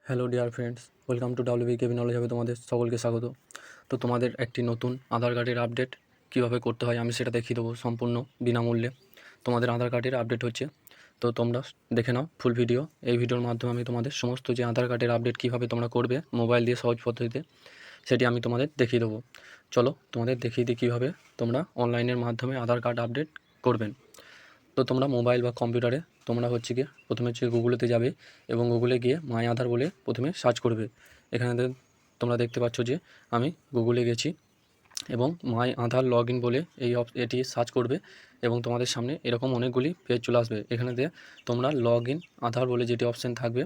Hello dear friends, welcome to WBKB knowledge হবে তোমাদের সকলকে স্বাগত। তো তোমাদের একটি নতুন আধার কার্ডের আপডেট কীভাবে করতে হয় আমি সেটা দেখিয়ে দেবো সম্পূর্ণ বিনামূল্যে। তোমাদের আধার কার্ডের আপডেট হচ্ছে, তো তোমরা দেখে নাও ফুল ভিডিও। এই ভিডিওর মাধ্যমে আমি তোমাদের সমস্ত যে আধার কার্ডের আপডেট কীভাবে তোমরা করবে মোবাইল দিয়ে সহজ পদ্ধতিতে, সেটি আমি তোমাদের দেখিয়ে দেবো। চলো তোমাদের দেখিয়ে দিই কীভাবে তোমরা অনলাইনের মাধ্যমে আধার কার্ড আপডেট করবেন। তো তোমরা মোবাইল বা কম্পিউটারে তোমরা প্রথমে গুগলেতে যাবে এবং গুগলে গিয়ে মাই আধার বলে প্রথমে সার্চ করবে। এখানে তোমরা দেখতে পাচ্ছ যে আমি গুগলে গেছি এবং মাই আধার লগ ইন বলে এটি সার্চ করবে এবং তোমাদের সামনে এরকম অনেকগুলি পেজ চলে আসবে। এখানে তোমরা লগ ইন আধার বলে যেটি অপশান থাকবে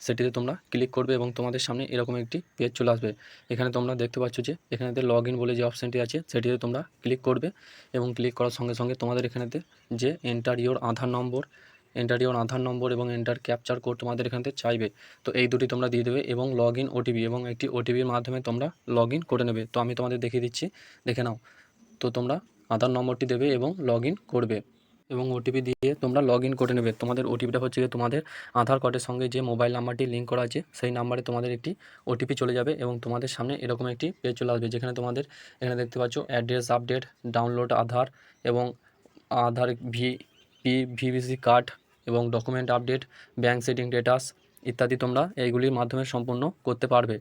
সেটিতে তোমরা ক্লিক করবে এবং তোমাদের সামনে এরকম একটি পেজ চলে আসবে। এখানে তোমরা দেখতে পাচ্ছ যে এখানেতে লগ ইন বলে যে অপশানটি আছে সেটিতে তোমরা ক্লিক করবে এবং ক্লিক করার সঙ্গে সঙ্গে তোমাদের এখানেতে যে এন্টার ইওর আধার নম্বর এবং এন্টার ক্যাপচার কোড তোমাদের এখানে চাইবে। তো এই দুটি তোমরা দিয়ে দেবে এবং লগ ইন ওটিপি এবং একটি ওটিপির মাধ্যমে তোমরা লগ ইন করে নেবে। তো আমি তোমাদের দেখিয়ে দিচ্ছি, দেখে নাও। তো তোমরা আধার নম্বরটি দেবে এবং লগ ইন করবে এবং ওটিপি দিয়ে তোমরা লগ ইন করে নেবে। তোমাদের ওটিপিটা হচ্ছে গিয়ে তোমাদের আধার কার্ডের সঙ্গে যে মোবাইল নাম্বারটি লিঙ্ক করা আছে সেই নাম্বারে তোমাদের একটি ওটিপি চলে যাবে এবং তোমাদের সামনে এরকম একটি পেজ চলে আসবে, যেখানে তোমাদের এখানে দেখতে পাচ্ছ অ্যাড্রেস আপডেট, ডাউনলোড আধার এবং আধার ভিভিসি কার্ড এবং document update, bank setting status ইত্যাদি তোমরা এইগুলির মাধ্যমে সম্পূর্ণ করতে পারবে।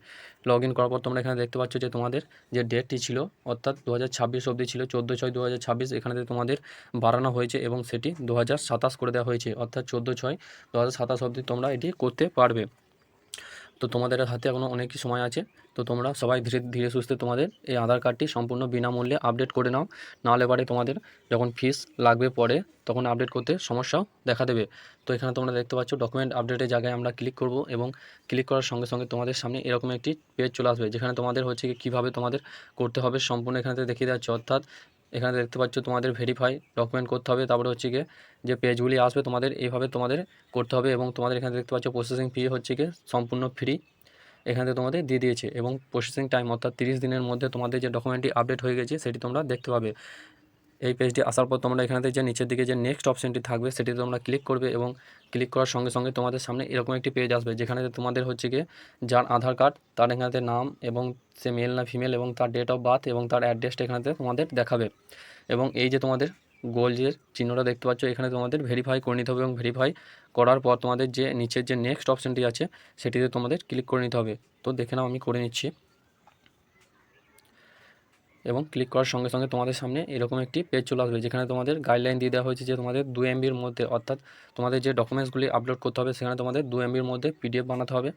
লগ ইন করার পর তোমরা এখানে দেখতে পাচ্ছ যে তোমাদের যে ডেটটি ছিল অর্থাৎ 2026 অবধি ছিল, 14/6/2026, এখানে তোমাদের বাড়ানো হয়েছে এবং সেটি 2027 করে দেওয়া হয়েছে, অর্থাৎ 14/6/2027 অবধি তোমরা এটি করতে পারবে। তো তোমাদের হাতে এখনও অনেকই সময় আছে। তো তোমরা সবাই ধীরে ধীরে সুস্থে তোমাদের এই আধার কার্ডটি সম্পূর্ণ বিনামূল্যে আপডেট করে নাও, নাহলে পরে তোমাদের যখন ফিস লাগবে পরে তখন আপডেট করতে সমস্যাও দেখা দেবে। তো এখানে তোমরা দেখতে পাচ্ছ ডকুমেন্ট আপডেটের জায়গায় আমরা ক্লিক করব এবং ক্লিক করার সঙ্গে সঙ্গে তোমাদের সামনে এরকম একটি পেজ চলে আসবে, যেখানে তোমাদের কীভাবে তোমাদের করতে হবে সম্পূর্ণ এখানে দেখিয়ে যাচ্ছে। অর্থাৎ এখানে দেখতে পাচ্ছ তোমাদের ভেরিফাই ডকুমেন্ট করতে হবে, তারপরে যে পেজগুলি আসবে তোমাদের এইভাবে তোমাদের করতে হবে এবং তোমাদের এখানে দেখতে পাচ্ছ প্রসেসিং ফি সম্পূর্ণ ফ্রি এখানে তোমাদের দিয়ে দিয়েছে এবং প্রসেসিং টাইম অর্থাৎ 30 দিনের মধ্যে তোমাদের যে ডকুমেন্টটি আপডেট হয়ে গেছে সেটি তোমরা দেখতে পাবে। এই পেজটি আসার পর তোমরা এখানে যে নিচের দিকে যে নেক্সট অপশানটি থাকবে সেটিতে তোমরা ক্লিক করবে এবং ক্লিক করার সঙ্গে সঙ্গে তোমাদের সামনে এরকম একটি পেজ আসবে, যেখানে তোমাদের যার আধার কার্ড তার এখানে নাম এবং সে মেল না ফিমেল এবং তার ডেট অফ বার্থ এবং তার অ্যাড্রেসটা এখানে তোমাদের দেখাবে এবং এই যে তোমাদের গোল্ডের চিহ্নটা দেখতে পাচ্ছ এখানে তোমাদের ভেরিফাই করে নিতে হবে এবং ভেরিফাই করার পর তোমাদের যে নিচের যে নেক্সট অপশানটি আছে সেটিতে তোমাদের ক্লিক করে নিতে হবে। তো দেখে নাও আমি করে নিচ্ছি এবং ক্লিক করার সঙ্গে সঙ্গে তোমাদের সামনে এরকম একটি পেজ চলে আসবে, যেখানে তোমাদের গাইডলাইন দিয়ে দেওয়া হয়েছে যে তোমাদের 2 MBর মধ্যে অর্থাৎ তোমাদের যে ডকুমেন্টসগুলি আপলোড করতে হবে সেখানে তোমাদের 2 MBর মধ্যে পিডিএফ বানাতে হবে।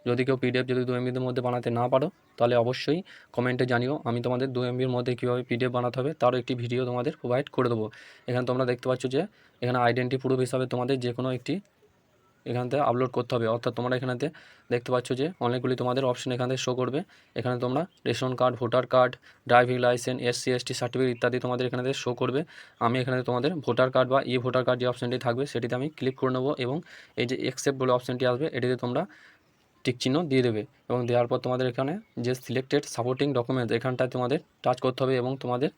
যদি কেউ পিডিএফ 2 MBর মধ্যে বানাতে না পারো তাহলে অবশ্যই কমেন্টে জানিও, আমি তোমাদের 2 MBর মধ্যে কীভাবে পিডিএফ বানাতে হবে তারও একটি ভিডিও তোমাদের প্রোভাইড করে দেবো। এখানে তোমরা দেখতে পাচ্ছ যে এখানে আইডেন্টি প্রুফ হিসাবে তোমাদের যে কোনো একটি এখান থেকে আপলোড করতে হবে। অর্থাৎ তোমরা এখানেতে দেখতে পাচ্ছ যে অনেকগুলি তোমাদের অপশন এখান থেকে শো করবে। এখানে তোমরা ration card, voter card, driving licence, SC/ST certificate ইত্যাদি তোমাদের এখানে থেকে শো করবে। আমি এখানে তোমাদের ভোটার কার্ড বা ভোটার কার্ড যে অপশানটি থাকবে সেটিতে আমি ক্লিক করে নেবো এবং এই যে অ্যাকসেপ্ট বলে অপশানটি আসবে এটিতে তোমরা টিক চিহ্ন দিয়ে দেবে এবং দেওয়ার পর তোমাদের এখানে যে সিলেক্টেড সাপোর্টিং ডকুমেন্টস এখানটায় তোমাদের টাচ করতে হবে এবং তোমাদের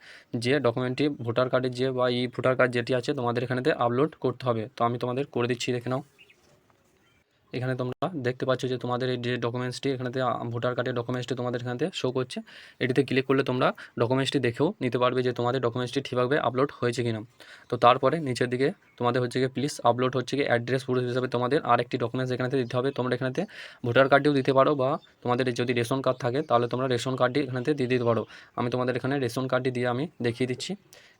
যে ডকুমেন্টটি ভোটার কার্ডের যে বা ভোটার কার্ড যেটি আছে তোমাদের এখানেতে আপলোড করতে হবে। তো আমি তোমাদের করে দিচ্ছি, দেখে নাও। এখানে তোমরা দেখতে পাচ্ছ যে তোমাদের এই যে ডকুমেন্টসটি এখানে ভোটার কার্ডের ডকুমেন্টসটি তোমাদের এখানে শো করছে। এটিতে ক্লিক করলে তোমরা ডকুমেন্টসটি দেখেও নিতে পারবে যে তোমাদের ডকুমেন্টসটি ঠিকভাবে আপলোড হয়েছে কিনা। তো তারপরে নিচের দিকে তোমাদের প্লিজ আপলোড অ্যাড্রেস প্রুফ হিসাবে তোমাদের আরেকটি ডকুমেন্টস এখানে দিতে হবে। তোমরা এখানে ভোটার কার্ডটিও দিতে পারো বা তোমাদের যদি রেশন কার্ড থাকে তাহলে তোমরা রেশন কার্ডটি এখানে দিয়ে দিতে পারো। আমি তোমাদের এখানে রেশন কার্ডটি দিয়ে আমি দেখিয়ে দিচ্ছি।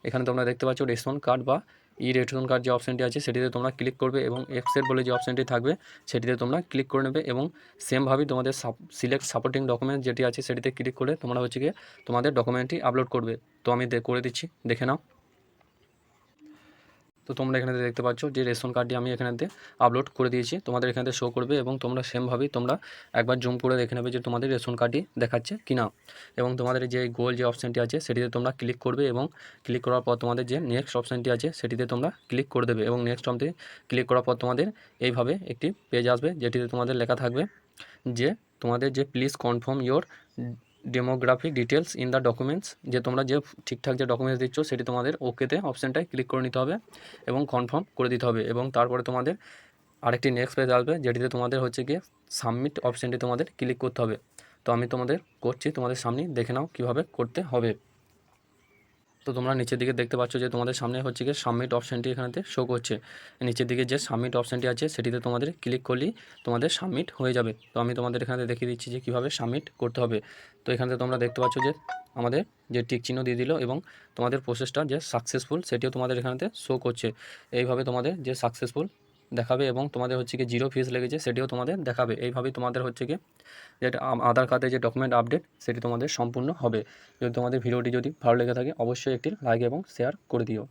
এখানে তোমরা দেখতে পাচ্ছ রেশন কার্ড বা রেশন কার্ড যে অপশানটি আছে সেটিতে তোমরা ক্লিক করবে এবং অ্যাকসেপ্ট বলে যে অপশানটি থাকবে সেটিতে তোমরা ক্লিক করে নেবে এবং সেমভাবেই তোমাদের সিলেক্ট সাপোর্টিং ডকুমেন্ট যেটি আছে সেটিতে ক্লিক করে তোমরা তোমাদের ডকুমেন্টটি আপলোড করবে। তো আমি করে দিচ্ছি, দেখে নাও। তো তোমরা এখানে দেখতে পাচ্ছ যে রেশন কার্ডটি আমি এখানেতে আপলোড করে দিয়েছি, তোমাদের এখানে শো করবে এবং তোমরা সেমভাবেই তোমরা একবার জুম করে দেখে নেবে যে তোমাদের রেশন কার্ডটি দেখাচ্ছে কি না এবং তোমাদের যে গোল যে অপশানটি আছে সেটিতে তোমরা ক্লিক করবে এবং ক্লিক করার পর তোমাদের যে নেক্সট অপশানটি আছে সেটিতে তোমরা ক্লিক করে দেবে এবং নেক্সট অপশানটি ক্লিক করার পর তোমাদের এইভাবে একটি পেজ আসবে যেটিতে তোমাদের লেখা থাকবে যে তোমাদের যে please confirm your demographic details in the documents, যে তোমরা যে ঠিকঠাক যে ডকুমেন্টস দিচ্ছ সেটি তোমাদের ওকেতে অপশানটায় ক্লিক করে নিতে হবে এবং কনফার্ম করে দিতে হবে এবং তারপরে তোমাদের আরেকটি নেক্সট পেজ আসবে, যেটিতে তোমাদের হচ্ছে গিয়ে সাবমিট অপশানটি তোমাদের ক্লিক করতে হবে। তো আমি তোমাদের করছি, তোমাদের সামনে দেখে নাও কীভাবে করতে হবে। তো তোমরা নিচের দিকে দেখতে পাচ্ছ যে তোমাদের সামনে হচ্ছে গিয়ে সাবমিট অপশানটি এখানেতে শো করছে। নিচের দিকে যে সাবমিট অপশানটি আছে সেটিতে তোমাদের ক্লিক করলেই তোমাদের সাবমিট হয়ে যাবে। তো আমি তোমাদের এখানে দেখিয়ে দিচ্ছি যে কীভাবে সাবমিট করতে হবে। তো এখানে তোমরা দেখতে পাচ্ছ যে আমাদের যে টিক চিহ্ন দিয়ে দিল এবং তোমাদের প্রসেসটা যে সাকসেসফুল সেটিও তোমাদের এখানেতে শো করছে। এইভাবে তোমাদের যে সাকসেসফুল দেখাবে এবং তোমাদের হচ্ছে কি 0 ফিস লেগেছে সেটিও তোমাদের দেখাবে। এইভাবেই তোমাদের হচ্ছে কি যেটা আধার কার্ডে যে ডকুমেন্ট আপডেট সেটি তোমাদের সম্পূর্ণ হবে। যদি তোমাদের ভিডিওটি যদি ভালো লেগে থাকে অবশ্যই একটি লাইক এবং শেয়ার করে দিও।